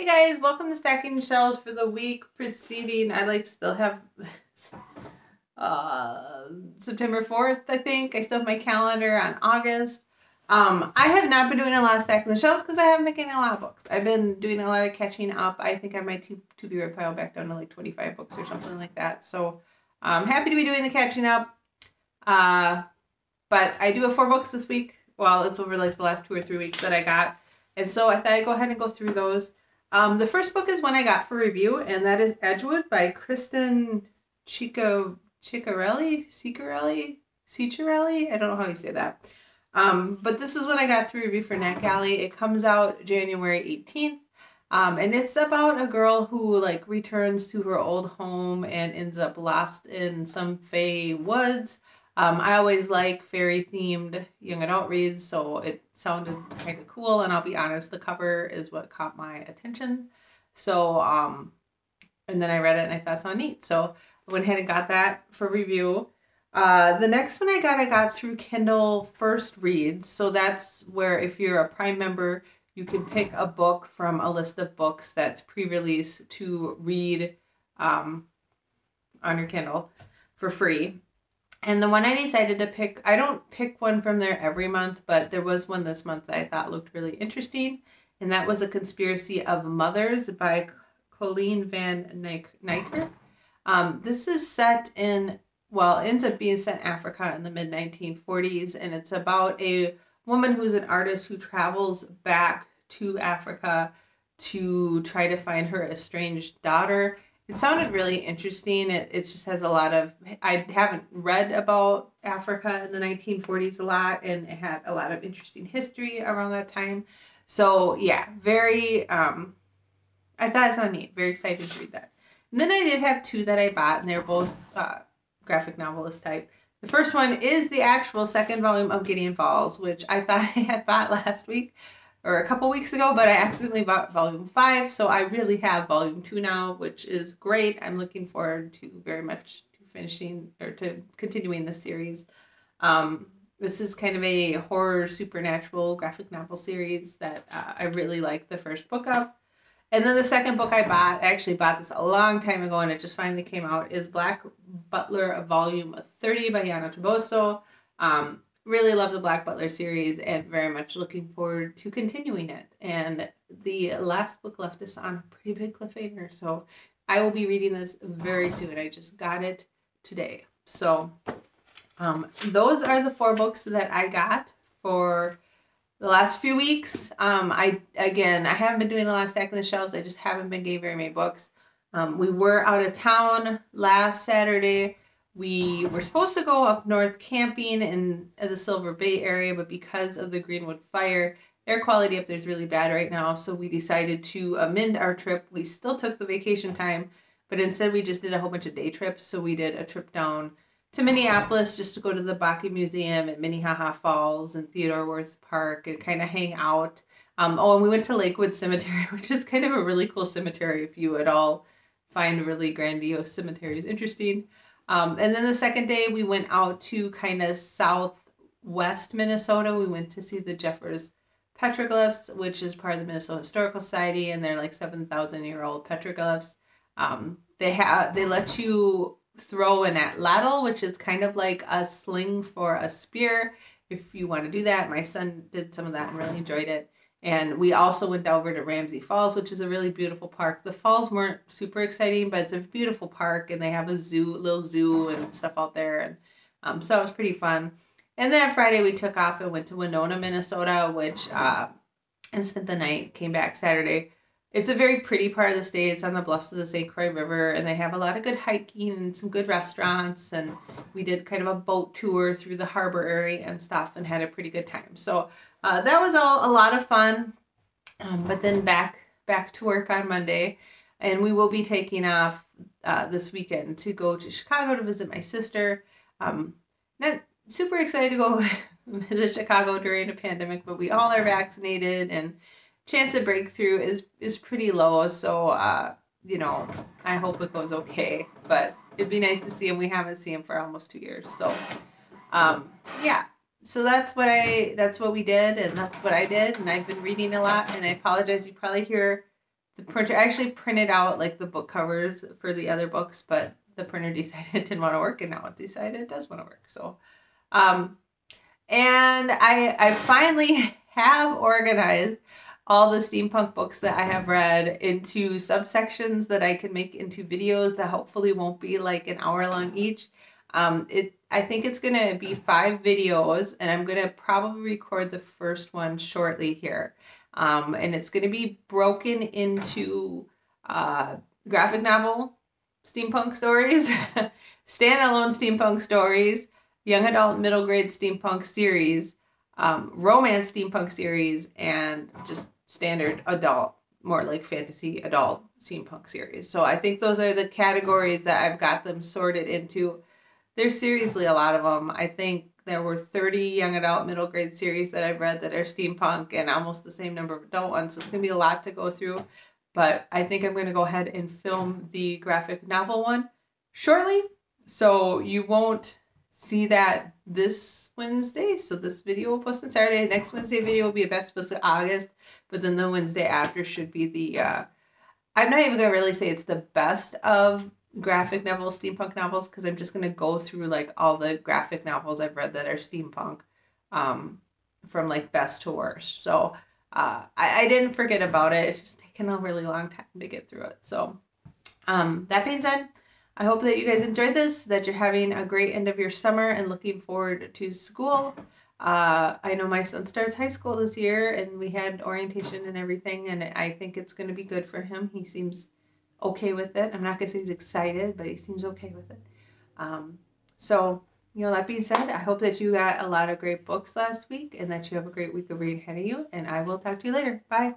guys, welcome to Stacking the Shelves for the week preceding. I still have September 4th, I think. I still have my calendar on August. I have not been doing a lot of Stacking the Shelves because I haven't been getting a lot of books. I've been doing a lot of catching up. I think I might to-be read pile back down to like 25 books or something like that. So I'm happy to be doing the catching up. But I do have 4 books this week. Well, it's over like the last 2 or 3 weeks that I got. And so I thought I'd go ahead and go through those. The first book is one I got for review, and that is Edgewood by Kristen Ciccarelli. I don't know how you say that. But this is one I got through review for NetGalley. It comes out January 18th. And it's about a girl who returns to her old home and ends up lost in some fey woods. I always like fairy-themed young adult reads, so it sounded kind of cool, and I'll be honest, the cover is what caught my attention. So, and then I read it, and I thought it sounded neat, so I went ahead and got that for review. The next one I got through Kindle First Reads, so that's where if you're a Prime member, you can pick a book from a list of books that's pre-release to read on your Kindle for free. And the one I decided to pick, I don't pick one from there every month, but there was one this month that I thought looked really interesting. And that was A Conspiracy of Mothers by Colleen Van Niker. This is set in, ends up being set in Africa in the mid-1940s. And it's about a woman who's an artist who travels back to Africa to try to find her estranged daughter. It sounded really interesting. It just has a lot of, I haven't read about Africa in the 1940s a lot, and it had a lot of interesting history around that time. So yeah, very, I thought it sounded neat. Very excited to read that. And then I did have 2 that I bought, and they're both graphic novelist type. The first one is the actual second volume of Gideon Falls, which I thought I had bought last week or a couple weeks ago, but I accidentally bought volume 5, so I really have volume 2 now, which is great. I'm looking forward to very much to finishing or to continuing this series. This is kind of a horror supernatural graphic novel series that I really like the first book of. And then the second book I actually bought this a long time ago, and it just finally came out, is Black Butler, volume 30 by Yana Toboso. Really love the Black Butler series and very much looking forward to continuing it. And the last book left us on a pretty big cliffhanger, so I will be reading this very soon. I just got it today. So those are the 4 books that I got for the last few weeks. I haven't been doing a lot of Stacking the Shelves. I just haven't been getting very many books. We were out of town last Saturday. We were supposed to go up north camping in the Silver Bay area, but because of the Greenwood fire, air quality up there is really bad right now, so we decided to amend our trip. We still took the vacation time, but instead we just did a whole bunch of day trips. So we did a trip down to Minneapolis just to go to the Bakke Museum at Minnehaha Falls and Theodore Wirth Park and kind of hang out. And we went to Lakewood Cemetery, which is kind of a really cool cemetery if you at all find really grandiose cemeteries interesting. And then the second day we went out to kind of southwest Minnesota. We went to see the Jeffers petroglyphs, which is part of the Minnesota Historical Society, and they're like 7,000-year-old petroglyphs. They let you throw an atlatl, which is kind of like a sling for a spear, if you want to do that. My son did some of that and really enjoyed it. And we also went over to Ramsey Falls, which is a really beautiful park. The falls weren't super exciting, but it's a beautiful park, and they have a little zoo and stuff out there. And so it was pretty fun. And then Friday we took off and went to Winona, Minnesota, and spent the night, came back Saturday. It's a very pretty part of the state. It's on the bluffs of the St. Croix River, and they have a lot of good hiking and some good restaurants. And we did kind of a boat tour through the harbor area and stuff and had a pretty good time. So that was all a lot of fun. But then back to work on Monday, and we will be taking off this weekend to go to Chicago to visit my sister. Not super excited to go visit Chicago during a pandemic, but we all are vaccinated, and chance of breakthrough is pretty low, so I hope it goes okay. But it'd be nice to see him. We haven't seen him for almost 2 years, so yeah. So that's what we did, and that's what I did, and I've been reading a lot. And I apologize, you probably hear the printer actually printed out like the book covers for the other books, but the printer decided it didn't want to work, and now it decided it does want to work. So, and I finally have organized all the steampunk books that I have read into subsections that I can make into videos that hopefully won't be like an hour long each. I think it's going to be 5 videos, and I'm going to probably record the first one shortly here. And it's going to be broken into graphic novel steampunk stories, standalone steampunk stories, young adult middle grade steampunk series, romance steampunk series, and just standard adult, more like fantasy adult steampunk series. So I think those are the categories that I've got them sorted into. There's seriously a lot of them. I think there were 30 young adult middle grade series that I've read that are steampunk, and almost the same number of adult ones. So it's going to be a lot to go through. But I think I'm going to go ahead and film the graphic novel one shortly. So you won't see that this Wednesday. So this video will post on Saturday. Next Wednesday video will be a best supposed to August. But then the Wednesday after should be the, I'm not even going to really say it's the best of graphic novels, steampunk novels, because I'm just going to go through like all the graphic novels I've read that are steampunk, from like best to worst. So I didn't forget about it. It's just taken a really long time to get through it. So that being said, I hope that you guys enjoyed this, that you're having a great end of your summer and looking forward to school. I know my son starts high school this year, and we had orientation and everything, and I think it's going to be good for him. He seems okay with it. I'm not going to say he's excited, but he seems okay with it. So, that being said, I hope that you got a lot of great books last week and that you have a great week of reading ahead of you, and I will talk to you later. Bye.